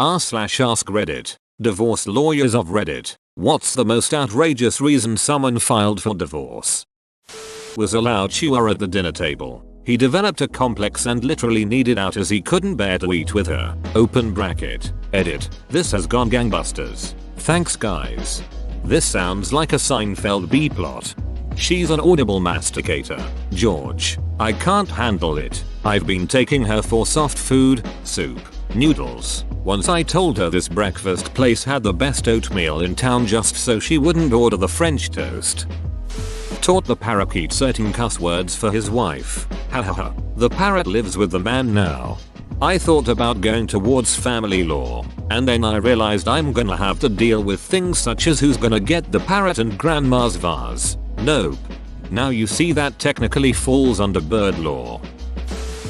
r/ask Reddit. Divorce lawyers of Reddit. What's the most outrageous reason someone filed for divorce? Was a loud chewer at the dinner table. He developed a complex and literally needed out as he couldn't bear to eat with her. Open bracket. Edit. This has gone gangbusters. Thanks guys. This sounds like a Seinfeld B-plot. She's an audible masticator. George. I can't handle it. I've been taking her for soft food, soup, noodles. Once I told her this breakfast place had the best oatmeal in town just so she wouldn't order the French toast. Taught the parakeet certain cuss words for his wife. Hahaha. The parrot lives with the man now. I thought about going towards family law, and then I realized I'm gonna have to deal with things such as who's gonna get the parrot and grandma's vase. Nope. Now you see that technically falls under bird law.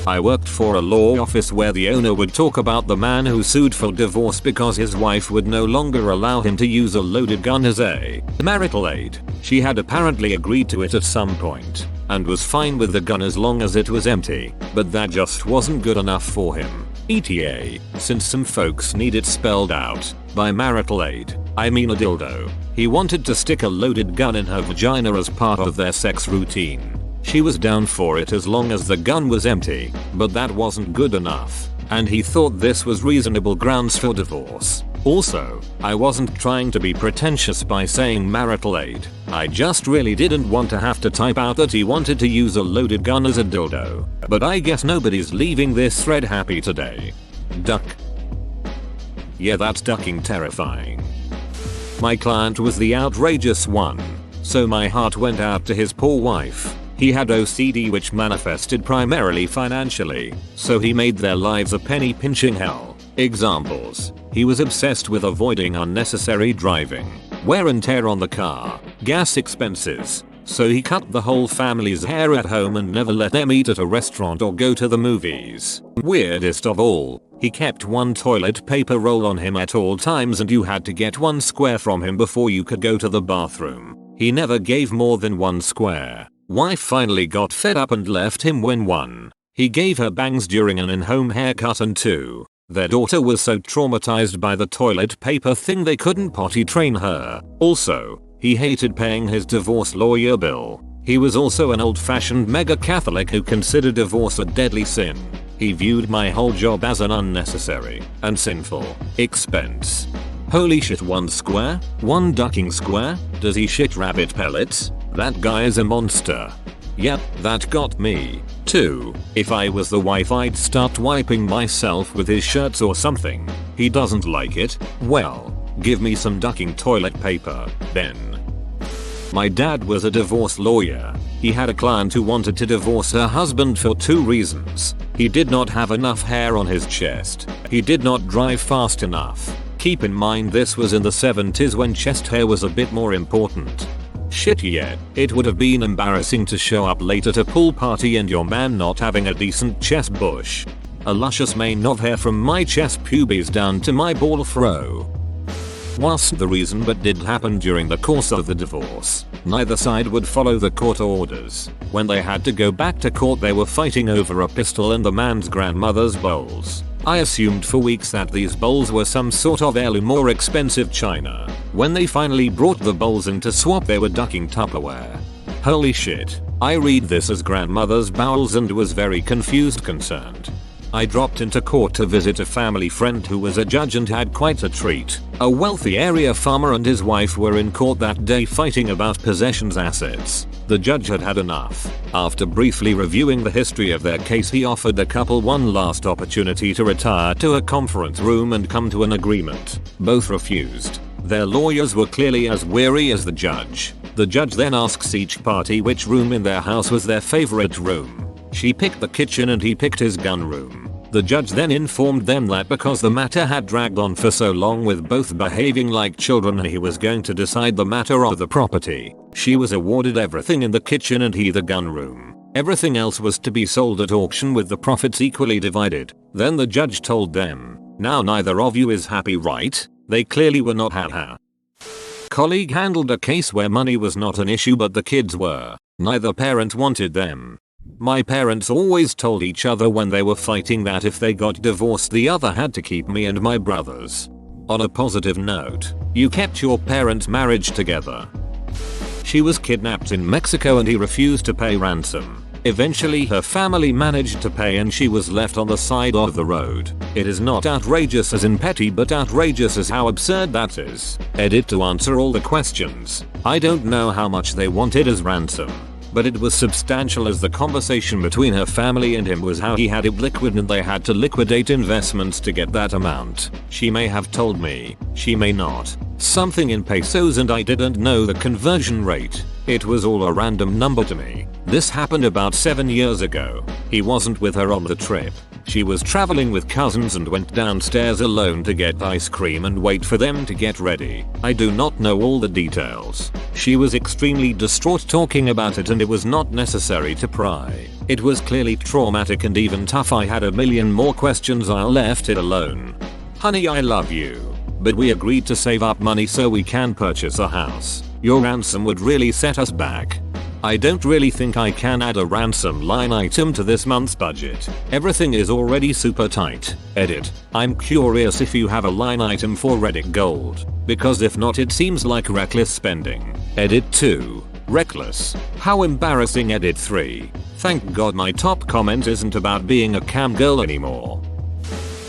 I worked for a law office where the owner would talk about the man who sued for divorce because his wife would no longer allow him to use a loaded gun as a marital aid. She had apparently agreed to it at some point and was fine with the gun as long as it was empty, but that just wasn't good enough for him. ETA, since some folks need it spelled out. By marital aid, I mean a dildo. He wanted to stick a loaded gun in her vagina as part of their sex routine. She was down for it as long as the gun was empty, but that wasn't good enough, and he thought this was reasonable grounds for divorce. Also, I wasn't trying to be pretentious by saying marital aid. I just really didn't want to have to type out that he wanted to use a loaded gun as a dildo. But I guess nobody's leaving this thread happy today. Duck. Yeah, that's ducking terrifying. My client was the outrageous one, so my heart went out to his poor wife. He had OCD which manifested primarily financially, so he made their lives a penny pinching hell. Examples. He was obsessed with avoiding unnecessary driving, wear and tear on the car, gas expenses, so he cut the whole family's hair at home and never let them eat at a restaurant or go to the movies. Weirdest of all, he kept one toilet paper roll on him at all times and you had to get one square from him before you could go to the bathroom. He never gave more than one square. Wife finally got fed up and left him when 1. He gave her bangs during an in-home haircut and 2. Their daughter was so traumatized by the toilet paper thing they couldn't potty train her. Also, he hated paying his divorce lawyer bill. He was also an old-fashioned mega Catholic who considered divorce a deadly sin. He viewed my whole job as an unnecessary and sinful expense. Holy shit, 1 square? 1 ducking square? Does he shit rabbit pellets? That guy is a monster. Yep, that got me. 2. If I was the wife I'd start wiping myself with his shirts or something. He doesn't like it? Well, give me some ducking toilet paper, then. My dad was a divorce lawyer. He had a client who wanted to divorce her husband for 2 reasons. He did not have enough hair on his chest. He did not drive fast enough. Keep in mind this was in the 70s when chest hair was a bit more important. Shit, yeah, it would have been embarrassing to show up late at a pool party and your man not having a decent chest bush. A luscious mane of hair from my chest pubes down to my ball throw. Wasn't the reason but did happen during the course of the divorce. Neither side would follow the court orders. When they had to go back to court they were fighting over a pistol and the man's grandmother's bowls. I assumed for weeks that these bowls were some sort of heirloom or expensive china. When they finally brought the bowls in to swap they were ducking Tupperware. Holy shit. I read this as grandmother's bowels and was very concerned. I dropped into court to visit a family friend who was a judge and had quite a treat. A wealthy area farmer and his wife were in court that day fighting about possessions assets. The judge had had enough. After briefly reviewing the history of their case he offered the couple one last opportunity to retire to a conference room and come to an agreement. Both refused. Their lawyers were clearly as weary as the judge. The judge then asks each party which room in their house was their favorite room. She picked the kitchen and he picked his gun room. The judge then informed them that because the matter had dragged on for so long with both behaving like children he was going to decide the matter of the property. She was awarded everything in the kitchen and he the gun room. Everything else was to be sold at auction with the profits equally divided. Then the judge told them, "Now neither of you is happy, right?" They clearly were not. Haha. Colleague handled a case where money was not an issue but the kids were. Neither parent wanted them. My parents always told each other when they were fighting that if they got divorced the other had to keep me and my brothers. On a positive note, you kept your parents' marriage together. She was kidnapped in Mexico and he refused to pay ransom. Eventually her family managed to pay and she was left on the side of the road. It is not outrageous as in petty but outrageous as how absurd that is. Edit to answer all the questions. I don't know how much they wanted as ransom, but it was substantial as the conversation between her family and him was how he had it liquid and they had to liquidate investments to get that amount. She may have told me, she may not, something in pesos and I didn't know the conversion rate. It was all a random number to me. This happened about 7 years ago. He wasn't with her on the trip. She was traveling with cousins and went downstairs alone to get ice cream and wait for them to get ready. I do not know all the details. She was extremely distraught talking about it and it was not necessary to pry. It was clearly traumatic and even tough. I had a million more questions. I left it alone. Honey, I love you, but we agreed to save up money so we can purchase a house. Your ransom would really set us back. I don't really think I can add a ransom line item to this month's budget. Everything is already super tight. Edit. I'm curious if you have a line item for Reddit Gold, because if not it seems like reckless spending. Edit 2. Reckless. How embarrassing. Edit 3. Thank God my top comment isn't about being a cam girl anymore.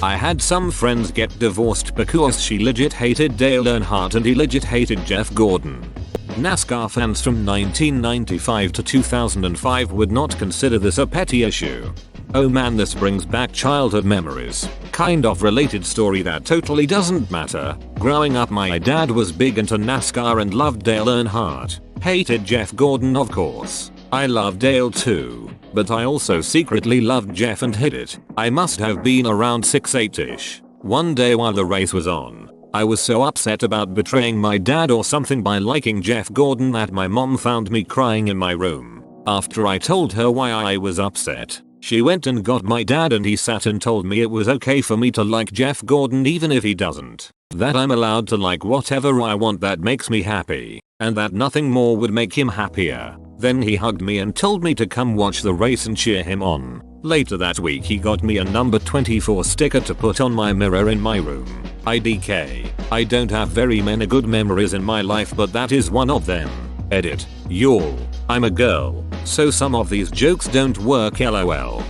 I had some friends get divorced because she legit hated Dale Earnhardt and he legit hated Jeff Gordon. NASCAR fans from 1995 to 2005 would not consider this a petty issue. Oh man, this brings back childhood memories. Kind of related story that totally doesn't matter. Growing up my dad was big into NASCAR and loved Dale Earnhardt. Hated Jeff Gordon of course. I loved Dale too, but I also secretly loved Jeff and hid it. I must have been around 6-8ish. One day while the race was on, I was so upset about betraying my dad or something by liking Jeff Gordon that my mom found me crying in my room. After I told her why I was upset, she went and got my dad and he sat and told me it was okay for me to like Jeff Gordon even if he doesn't. That I'm allowed to like whatever I want that makes me happy, and that nothing more would make him happier. Then he hugged me and told me to come watch the race and cheer him on. Later that week he got me a number 24 sticker to put on my mirror in my room. IDK. I don't have very many good memories in my life but that is one of them. Edit. Y'all. I'm a girl, so some of these jokes don't work lol.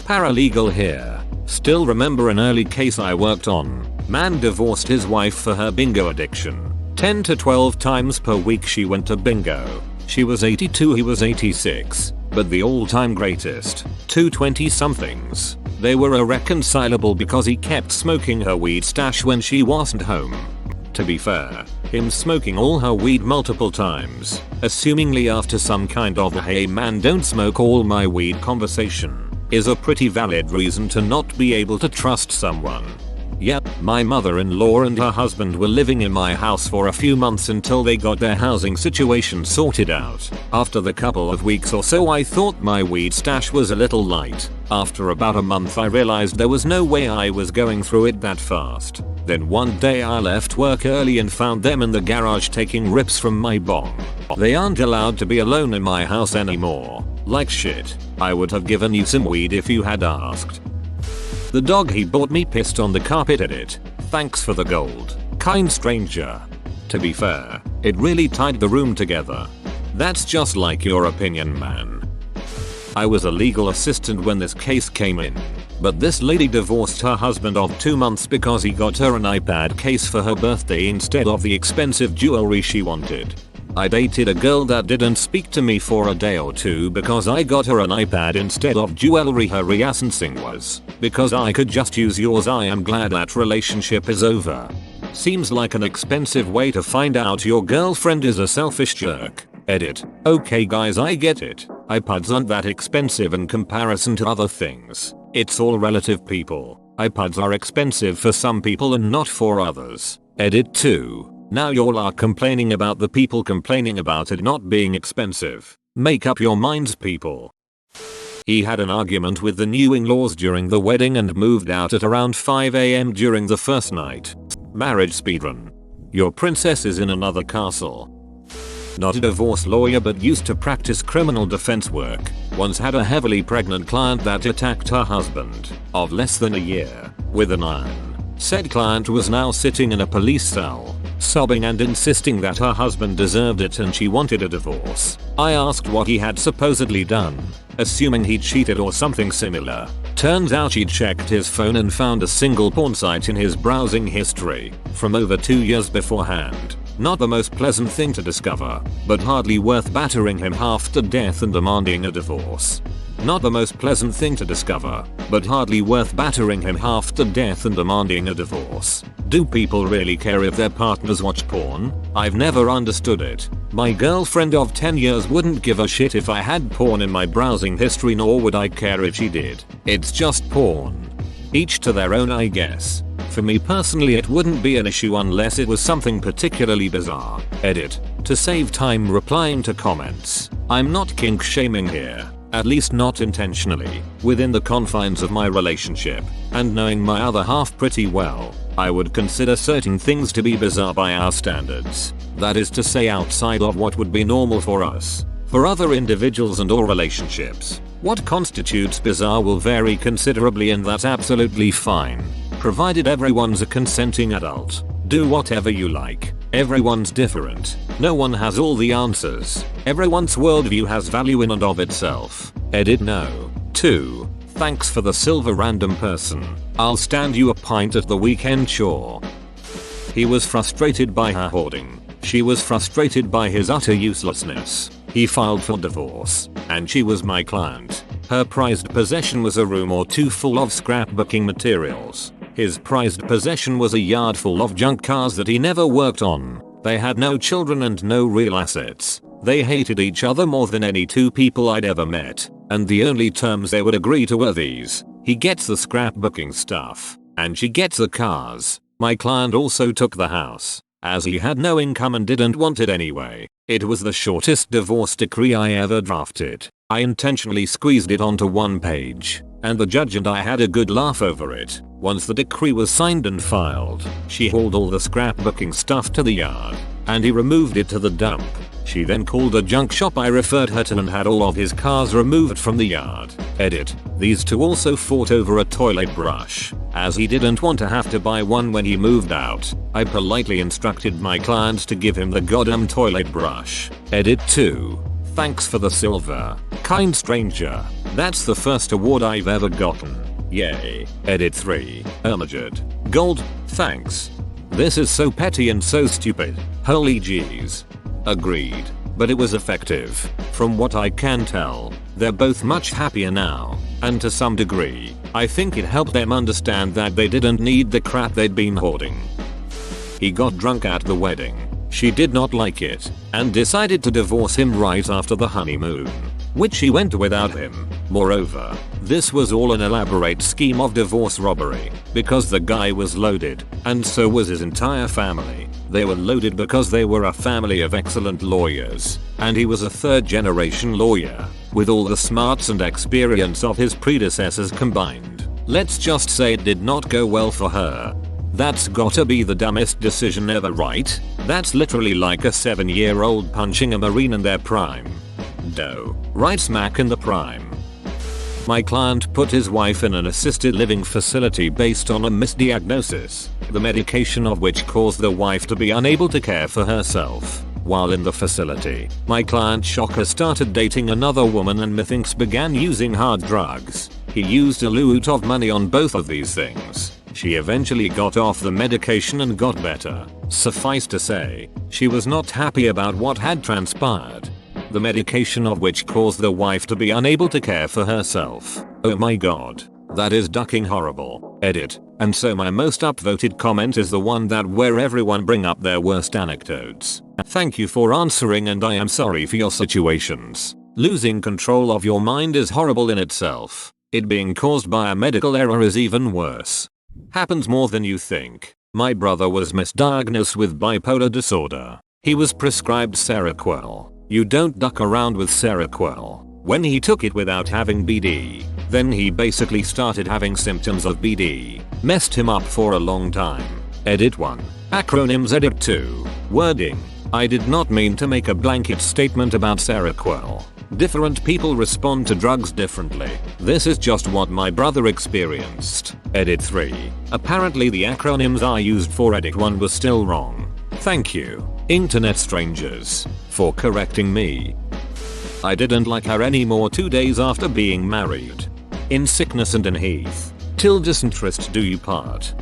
Paralegal here. Still remember an early case I worked on. Man divorced his wife for her bingo addiction. 10 to 12 times per week she went to bingo. She was 82, he was 86, but the all-time greatest. 2 20-somethings. They were irreconcilable because he kept smoking her weed stash when she wasn't home. To be fair, him smoking all her weed multiple times, assumingly after some kind of "hey man don't smoke all my weed" conversation, is a pretty valid reason to not be able to trust someone. Yep, my mother-in-law and her husband were living in my house for a few months until they got their housing situation sorted out. After the couple of weeks or so I thought my weed stash was a little light. After about a month I realized there was no way I was going through it that fast. Then one day I left work early and found them in the garage taking rips from my bong. They aren't allowed to be alone in my house anymore. Like shit. I would have given you some weed if you had asked. The dog he bought me pissed on the carpet. Edit. Thanks for the gold, kind stranger. To be fair, it really tied the room together. That's just like your opinion, man. I was a legal assistant when this case came in, but this lady divorced her husband of 2 months because he got her an iPad case for her birthday instead of the expensive jewelry she wanted. I dated a girl that didn't speak to me for a day or two because I got her an iPad instead of jewelry. Her reasoning was, because I could just use yours. I am glad that relationship is over. Seems like an expensive way to find out your girlfriend is a selfish jerk. Edit. Okay guys, I get it. iPads aren't that expensive in comparison to other things. It's all relative, people. iPads are expensive for some people and not for others. Edit 2. Now y'all are complaining about the people complaining about it not being expensive. Make up your minds, people. He had an argument with the new in-laws during the wedding and moved out at around 5 AM during the first night. Marriage speedrun. Your princess is in another castle. Not a divorce lawyer but used to practice criminal defense work. Once had a heavily pregnant client that attacked her husband of less than a year with an iron. Said client was now sitting in a police cell, sobbing and insisting that her husband deserved it and she wanted a divorce. I asked what he had supposedly done, assuming he'd cheated or something similar. Turns out she'd checked his phone and found a single porn site in his browsing history from over 2 years beforehand. Not the most pleasant thing to discover, but hardly worth battering him half to death and demanding a divorce. Not the most pleasant thing to discover, but hardly worth battering him half to death and demanding a divorce. Do people really care if their partners watch porn? I've never understood it. My girlfriend of 10 years wouldn't give a shit if I had porn in my browsing history, nor would I care if she did. It's just porn. Each to their own, I guess. For me personally, it wouldn't be an issue unless it was something particularly bizarre. Edit. To save time replying to comments. I'm not kink shaming here. At least not intentionally. Within the confines of my relationship, and knowing my other half pretty well, I would consider certain things to be bizarre by our standards. That is to say, outside of what would be normal for us. For other individuals and or relationships, what constitutes bizarre will vary considerably, and that's absolutely fine. Provided everyone's a consenting adult. Do whatever you like. Everyone's different. No one has all the answers. Everyone's worldview has value in and of itself. Edit no. 2. Thanks for the silver random person. I'll stand you a pint at the weekend, sure. He was frustrated by her hoarding. She was frustrated by his utter uselessness. He filed for divorce, and she was my client. Her prized possession was a room or two full of scrapbooking materials. His prized possession was a yard full of junk cars that he never worked on. They had no children and no real assets. They hated each other more than any two people I'd ever met, and the only terms they would agree to were these. He gets the scrapbooking stuff, and she gets the cars. My client also took the house, as he had no income and didn't want it anyway. It was the shortest divorce decree I ever drafted. I intentionally squeezed it onto one page, and the judge and I had a good laugh over it. Once the decree was signed and filed, she hauled all the scrapbooking stuff to the yard, and he removed it to the dump. She then called a junk shop I referred her to and had all of his cars removed from the yard. Edit. These two also fought over a toilet brush, as he didn't want to have to buy one when he moved out. I politely instructed my clients to give him the goddamn toilet brush. Edit 2. Thanks for the silver, kind stranger. That's the first award I've ever gotten. Yay. Edit 3. Ermaged. Gold. Thanks. This is so petty and so stupid. Holy jeez. Agreed. But it was effective. From what I can tell, they're both much happier now, and to some degree, I think it helped them understand that they didn't need the crap they'd been hoarding. He got drunk at the wedding. She did not like it, and decided to divorce him right after the honeymoon, which she went without him. Moreover, this was all an elaborate scheme of divorce robbery, because the guy was loaded, and so was his entire family. They were loaded because they were a family of excellent lawyers, and he was a third-generation lawyer, with all the smarts and experience of his predecessors combined. Let's just say it did not go well for her. That's gotta be the dumbest decision ever, right? That's literally like a 7-year-old punching a Marine in their prime. Dough. Right smack in the prime. My client put his wife in an assisted living facility based on a misdiagnosis, the medication of which caused the wife to be unable to care for herself. While in the facility, my client shocker started dating another woman and methinks began using hard drugs. He used a loot of money on both of these things. She eventually got off the medication and got better. Suffice to say, she was not happy about what had transpired. The medication of which caused the wife to be unable to care for herself. Oh my god. That is ducking horrible. Edit. And so my most upvoted comment is the one that where everyone bring up their worst anecdotes. Thank you for answering, and I am sorry for your situations. Losing control of your mind is horrible in itself. It being caused by a medical error is even worse. Happens more than you think. My brother was misdiagnosed with bipolar disorder. He was prescribed Seroquel. You don't duck around with Seroquel. When he took it without having BD, then he basically started having symptoms of BD. Messed him up for a long time. Edit 1. Acronyms. Edit 2. Wording. I did not mean to make a blanket statement about Seroquel. Different people respond to drugs differently. This is just what my brother experienced. Edit 3. Apparently the acronyms I used for edit 1 was still wrong. Thank you, internet strangers, for correcting me. I didn't like her anymore 2 days after being married. In sickness and in heath. Till disinterest do you part.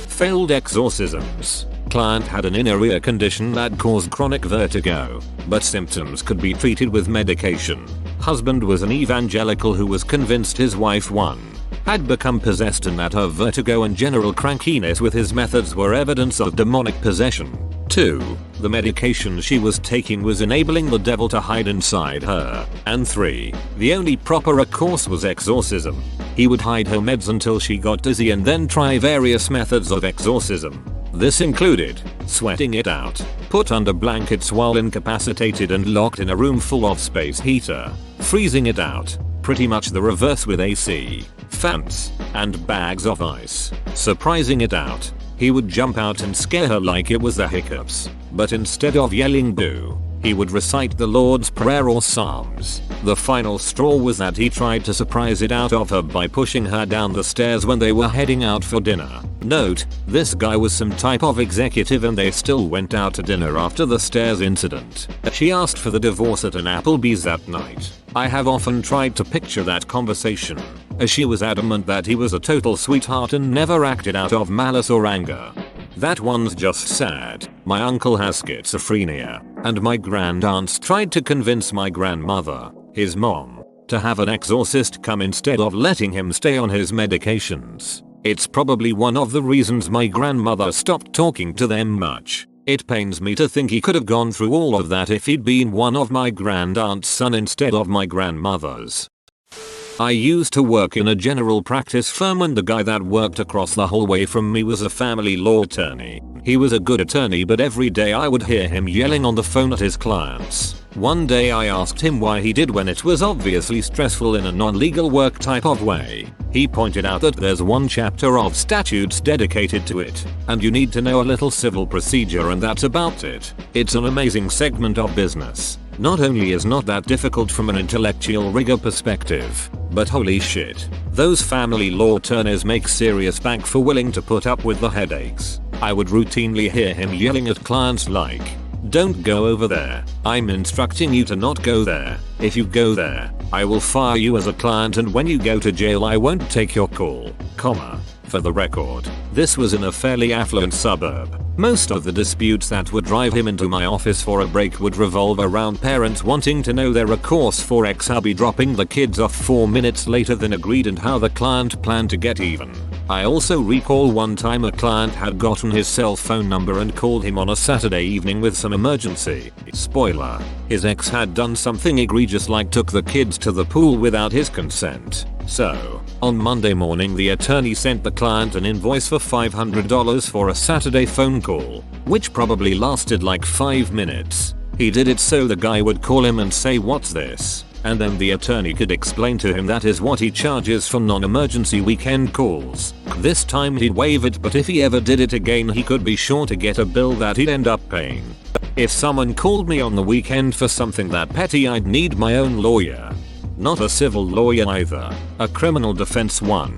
Failed exorcisms. Client had an inner ear condition that caused chronic vertigo, but symptoms could be treated with medication. Husband was an evangelical who was convinced his wife 1 had become possessed and that her vertigo and general crankiness with his methods were evidence of demonic possession. 2. The medication she was taking was enabling the devil to hide inside her. And 3. The only proper recourse was exorcism. He would hide her meds until she got dizzy and then try various methods of exorcism. This included sweating it out, put under blankets while incapacitated and locked in a room full of space heater, freezing it out, pretty much the reverse with AC, fans, and bags of ice, surprising it out. He would jump out and scare her like it was the hiccups, but instead of yelling boo, he would recite the Lord's Prayer or Psalms. The final straw was that he tried to surprise it out of her by pushing her down the stairs when they were heading out for dinner. Note, this guy was some type of executive and they still went out to dinner after the stairs incident. She asked for the divorce at an Applebee's that night. I have often tried to picture that conversation, as she was adamant that he was a total sweetheart and never acted out of malice or anger. That one's just sad. My uncle has schizophrenia, and my grandaunts tried to convince my grandmother, his mom, to have an exorcist come instead of letting him stay on his medications. It's probably one of the reasons my grandmother stopped talking to them much. It pains me to think he could have gone through all of that if he'd been one of my grandaunt's son instead of my grandmother's. I used to work in a general practice firm and the guy that worked across the hallway from me was a family law attorney. He was a good attorney but every day I would hear him yelling on the phone at his clients. One day I asked him why he did when it was obviously stressful in a non-legal work type of way. He pointed out that there's one chapter of statutes dedicated to it, and you need to know a little civil procedure and that's about it. It's an amazing segment of business. Not only is not that difficult from an intellectual rigor perspective, but holy shit, those family law attorneys make serious bank for willing to put up with the headaches. I would routinely hear him yelling at clients like, "Don't go over there. I'm instructing you to not go there. If you go there, I will fire you as a client and when you go to jail I won't take your call, comma." For the record, this was in a fairly affluent suburb. Most of the disputes that would drive him into my office for a break would revolve around parents wanting to know their recourse for ex-hubby dropping the kids off 4 minutes later than agreed and how the client planned to get even. I also recall one time a client had gotten his cell phone number and called him on a Saturday evening with some emergency. Spoiler, his ex had done something egregious like took the kids to the pool without his consent. So, on Monday morning the attorney sent the client an invoice for $500 for a Saturday phone call, which probably lasted like 5 minutes. He did it so the guy would call him and say what's this, and then the attorney could explain to him that is what he charges for non-emergency weekend calls. This time he'd waive it but if he ever did it again he could be sure to get a bill that he'd end up paying. If someone called me on the weekend for something that petty I'd need my own lawyer. Not a civil lawyer either, a criminal defense one.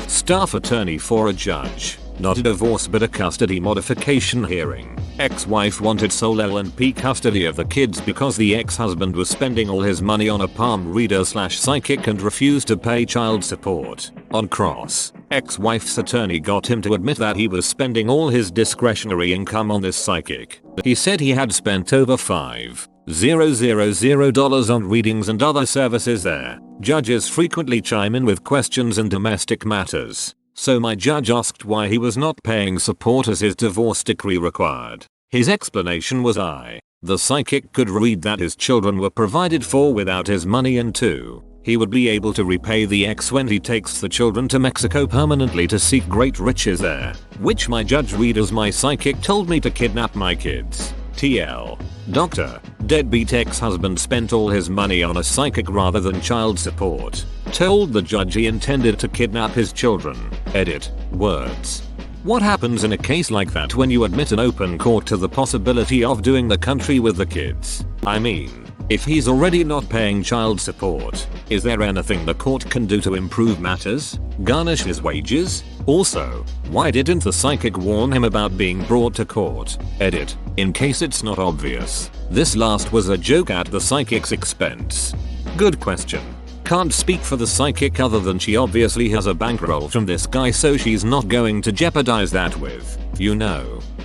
Staff attorney for a judge. Not a divorce but a custody modification hearing. Ex-wife wanted sole L&P custody of the kids because the ex-husband was spending all his money on a palm reader / psychic and refused to pay child support. On cross, ex-wife's attorney got him to admit that he was spending all his discretionary income on this psychic. He said he had spent over $5,000 on readings and other services there. Judges frequently chime in with questions in domestic matters. So my judge asked why he was not paying support as his divorce decree required. His explanation was the psychic could read that his children were provided for without his money and 2, he would be able to repay the ex when he takes the children to Mexico permanently to seek great riches there. Which my judge read as my psychic told me to kidnap my kids. TL. Doctor, deadbeat ex-husband spent all his money on a psychic rather than child support. Told the judge he intended to kidnap his children. Edit. Words. What happens in a case like that when you admit in open court to the possibility of doing the country with the kids? I mean, if he's already not paying child support, is there anything the court can do to improve matters? Garnish his wages? Also, why didn't the psychic warn him about being brought to court? Edit. In case it's not obvious, this last was a joke at the psychic's expense. Good question. Can't speak for the psychic other than she obviously has a bankroll from this guy, so she's not going to jeopardize that with,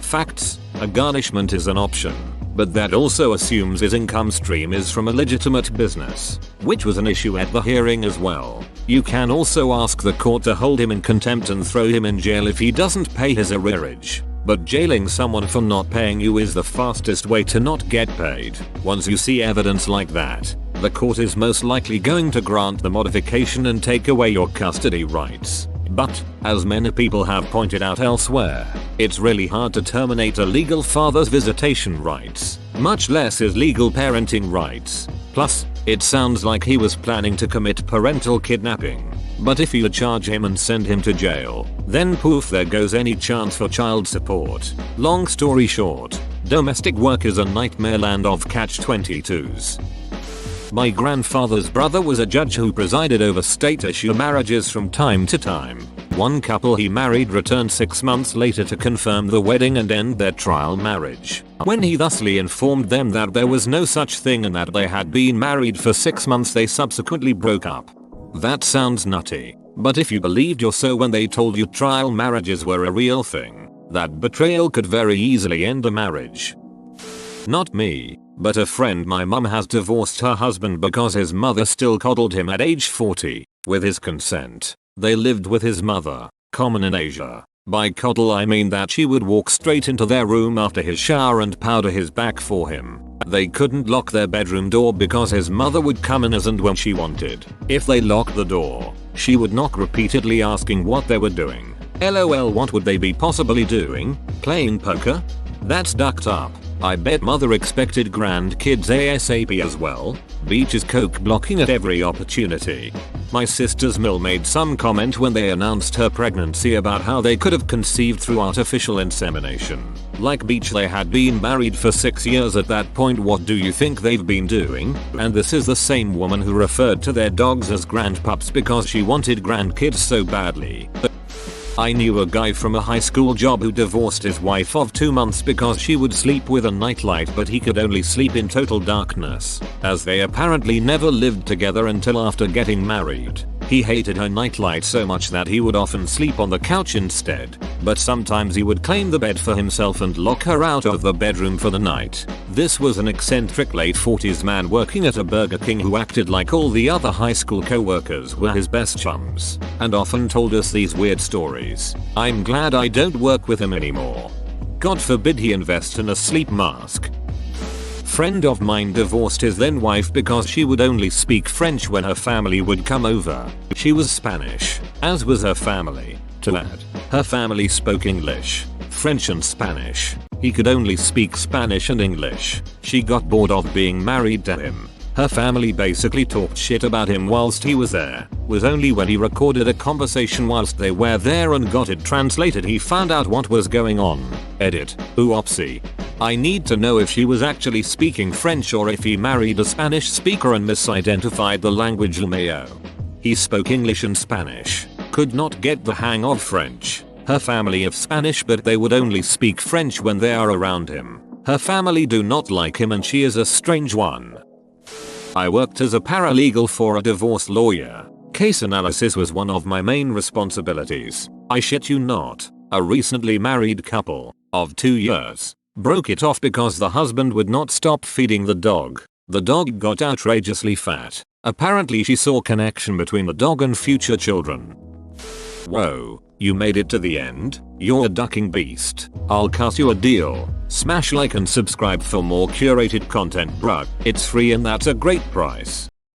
facts. A garnishment is an option, but that also assumes his income stream is from a legitimate business, which was an issue at the hearing as well. You can also ask the court to hold him in contempt and throw him in jail if he doesn't pay his arrearage. But jailing someone for not paying you is the fastest way to not get paid. Once you see evidence like that, the court is most likely going to grant the modification and take away your custody rights. But, as many people have pointed out elsewhere, it's really hard to terminate a legal father's visitation rights, much less his legal parenting rights. Plus, it sounds like he was planning to commit parental kidnapping. But if you charge him and send him to jail, then poof, there goes any chance for child support. Long story short, domestic work is a nightmare land of catch-22s. My grandfather's brother was a judge who presided over state-issue marriages from time to time. One couple he married returned 6 months later to confirm the wedding and end their trial marriage. When he thusly informed them that there was no such thing and that they had been married for 6 months, they subsequently broke up. That sounds nutty, but if you believed your so when they told you trial marriages were a real thing, that betrayal could very easily end a marriage. Not me, but a friend. My mum has divorced her husband because his mother still coddled him at age 40, with his consent. They lived with his mother, common in Asia. By coddle I mean that she would walk straight into their room after his shower and powder his back for him. They couldn't lock their bedroom door because his mother would come in as and when she wanted. If they locked the door, she would knock repeatedly asking what they were doing. LOL, what would they be possibly doing? Playing poker? That's ducked up. I bet mother expected grandkids ASAP as well. Beach is coke blocking at every opportunity. My sister's mill made some comment when they announced her pregnancy about how they could have conceived through artificial insemination. Like Beach, they had been married for 6 years at that point. What do you think they've been doing? And this is the same woman who referred to their dogs as grandpups because she wanted grandkids so badly. I knew a guy from a high school job who divorced his wife of 2 months because she would sleep with a nightlight, but he could only sleep in total darkness, as they apparently never lived together until after getting married. He hated her nightlight so much that he would often sleep on the couch instead, but sometimes he would claim the bed for himself and lock her out of the bedroom for the night. This was an eccentric late 40s man working at a Burger King who acted like all the other high school co-workers were his best chums, and often told us these weird stories. I'm glad I don't work with him anymore. God forbid he invest in a sleep mask. Friend of mine divorced his then wife because she would only speak French when her family would come over. She was Spanish, as was her family. To add, her family spoke English, French and Spanish. He could only speak Spanish and English. She got bored of being married to him. Her family basically talked shit about him whilst he was there. Was only when he recorded a conversation whilst they were there and got it translated he found out what was going on. Edit. Oopsie. I need to know if she was actually speaking French or if he married a Spanish speaker and misidentified the language. LMAO. He spoke English and Spanish. Could not get the hang of French. Her family of Spanish, but they would only speak French when they are around him. Her family do not like him and she is a strange one. I worked as a paralegal for a divorce lawyer. Case analysis was one of my main responsibilities. I shit you not. A recently married couple of 2 years broke it off because the husband would not stop feeding the dog. The dog got outrageously fat. Apparently she saw connection between the dog and future children. Whoa, you made it to the end? You're a ducking beast. I'll cut you a deal. Smash like and subscribe for more curated content, bruh. It's free and that's a great price.